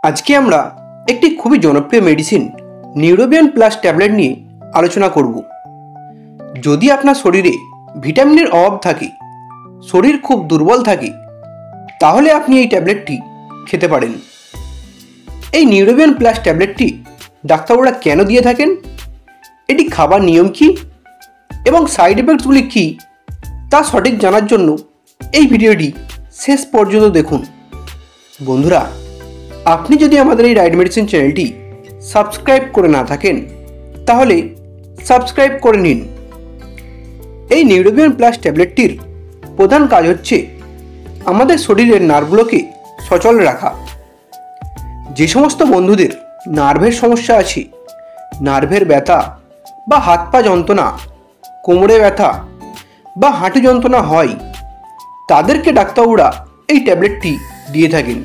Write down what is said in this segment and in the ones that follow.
আজকে আমরা একটি খুবই জনপ্রিয় মেডিসিন নিউরোবিয়ন প্লাস ট্যাবলেট নিয়ে আলোচনা করব। যদি আপনার শরীরে ভিটামিনের অভাব থাকে, শরীর খুব দুর্বল থাকে, তাহলে আপনি এই ট্যাবলেটটি খেতে পারেন। এই নিউরোবিয়ন প্লাস ট্যাবলেটটি ডাক্তাররা কেন দিয়ে থাকেন, এটি খাবার নিয়ম কী এবং সাইড এফেক্টসগুলি কী তা সঠিক জানার জন্য এই ভিডিওটি শেষ পর্যন্ত দেখুন। বন্ধুরা, আপনি যদি আমাদের এই রাইট মেডিসিন চ্যানেলটি সাবস্ক্রাইব করে না থাকেন তাহলে সাবস্ক্রাইব করে নিন। এই নিউরোবিয়ন প্লাস ট্যাবলেটটির প্রধান কাজ হচ্ছে আমাদের শরীরের নার্ভগুলোকে সচল রাখা। যে সমস্ত বন্ধুদের নার্ভের সমস্যা আছে, নার্ভের ব্যথা বা হাত পা যন্ত্রণা, কোমরে ব্যথা বা হাঁটু যন্ত্রণা হয়, তাদেরকে ডাক্তাররা এই ট্যাবলেটটি দিয়ে থাকেন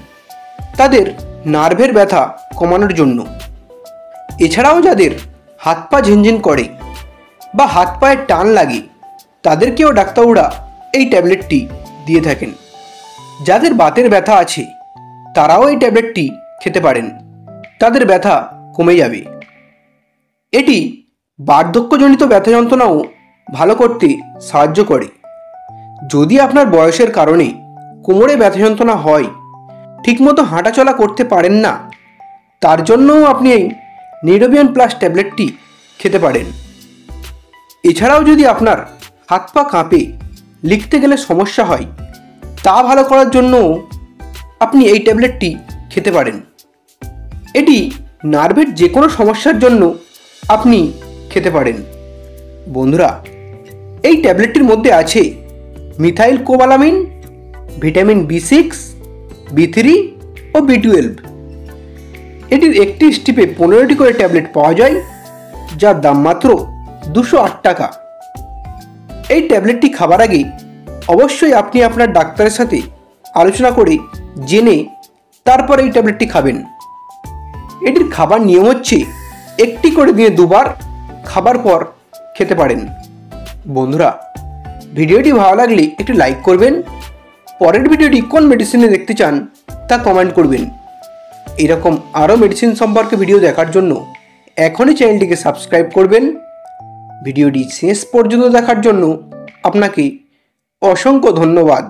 তাদের নার্ভের ব্যথা কমানোর জন্য। এছাড়াও যাদের হাত পা ঝিনঝিন করে বা হাত পায়ে টান লাগে, তাদেরকেও ডাক্তাররা এই ট্যাবলেটটি দিয়ে থাকেন। যাদের বাতের ব্যথা আছে তারাও এই ট্যাবলেটটি খেতে পারেন, তাদের ব্যথা কমে যাবে। এটি বার্ধক্যজনিত ব্যথা যন্ত্রণাও ভালো করতে সাহায্য করে। যদি আপনার বয়সের কারণে কোমরে ব্যথা যন্ত্রণা হয়, ঠিকমতো হাঁটাচলা করতে পারেন না, তার জন্যও আপনি এই নিউরোবিয়ন প্লাস ট্যাবলেটটি খেতে পারেন। এছাড়াও যদি আপনার হাত পা কাঁপে, লিখতে গেলে সমস্যা হয়, তা ভালো করার জন্যও আপনি এই ট্যাবলেটটি খেতে পারেন। এটি নার্ভের যে কোনো সমস্যার জন্য আপনি খেতে পারেন। বন্ধুরা, এই ট্যাবলেটটির মধ্যে আছে methyl cobalamin, vitamin B6, B3 ও B12। এটির একটি স্ট্রিপে 15টি করে ট্যাবলেট পাওয়া যায়, যার দাম মাত্র 208 টাকা। এই ট্যাবলেটটি খাবার আগে অবশ্যই আপনি আপনার ডাক্তারের সাথে আলোচনা করে জেনে তারপর এই ট্যাবলেটটি খাবেন। এটির খাবার নিয়ম হচ্ছে একটি করে দিনে 2 বার খাবার পর খেতে পারেন। বন্ধুরা, ভিডিওটি ভালো লাগলে একটু লাইক করবেন। পরের ভিডিওটি কোন মেডিসিনে দেখতে চান তা কমেন্ট করবেন। এরকম আরও মেডিসিন সম্পর্কে ভিডিও দেখার জন্য এখনই চ্যানেলটিকে সাবস্ক্রাইব করবেন। ভিডিওটি শেষ পর্যন্ত দেখার জন্য আপনাকে অসংখ্য ধন্যবাদ।